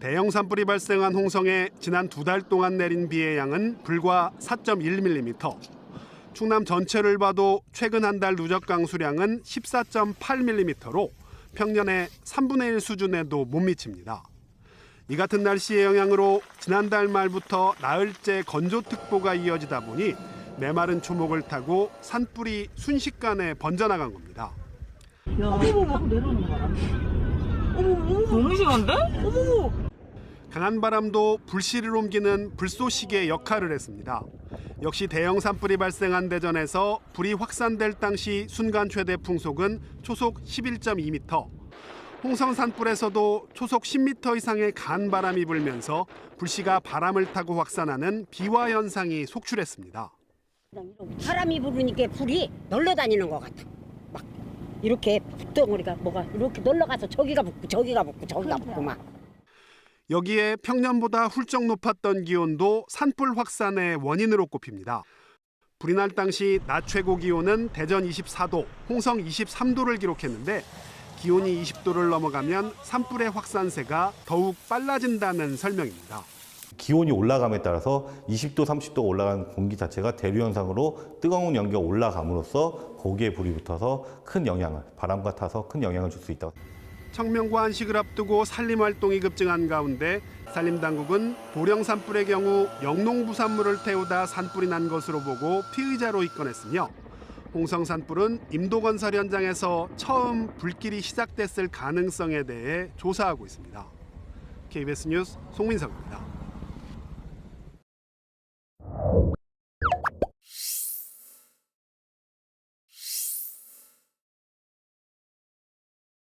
대형 산불이 발생한 홍성에 지난 2달 동안 내린 비의 양은 불과 4.1mm. 충남 전체를 봐도 최근 한 달 누적 강수량은 14.8mm로 평년의 3분의 1 수준에도 못 미칩니다. 이 같은 날씨의 영향으로 지난달 말부터 나흘째 건조특보가 이어지다 보니 메마른 초목을 타고 산불이 순식간에 번져나간 겁니다. 어머머 내려오는 거 봐라. 어머머 너무 심한데? 어머머. 강한 바람도 불씨를 옮기는 불쏘시개 역할을 했습니다. 역시 대형 산불이 발생한 대전에서 불이 확산될 당시 순간 최대 풍속은 초속 11.2m. 홍성 산불에서도 초속 10m 이상의 강한 바람이 불면서 불씨가 바람을 타고 확산하는 비화 현상이 속출했습니다. 바람이 부르니까 불이 널려다니는 것 같아. 막 이렇게 덩어리가 뭐가 이렇게 널려가서 저기가 붙고 저기가 붙고 저기가 붙고 막. 여기에 평년보다 훌쩍 높았던 기온도 산불 확산의 원인으로 꼽힙니다. 불이 날 당시 낮 최고 기온은 대전 24도, 홍성 23도를 기록했는데 기온이 20도를 넘어가면 산불의 확산세가 더욱 빨라진다는 설명입니다. 기온이 올라감에 따라서 20도, 30도 올라간 공기 자체가 대류 현상으로 뜨거운 연기가 올라감으로써 거기에 불이 붙어서 큰 영향을, 바람과 타서 큰 영향을 줄 수 있다. 청명과 한식을 앞두고 산림 활동이 급증한 가운데 산림당국은 보령 산불의 경우 영농부산물을 태우다 산불이 난 것으로 보고 피의자로 입건했으며 홍성 산불은 임도건설 현장에서 처음 불길이 시작됐을 가능성에 대해 조사하고 있습니다. KBS 뉴스 송민석입니다.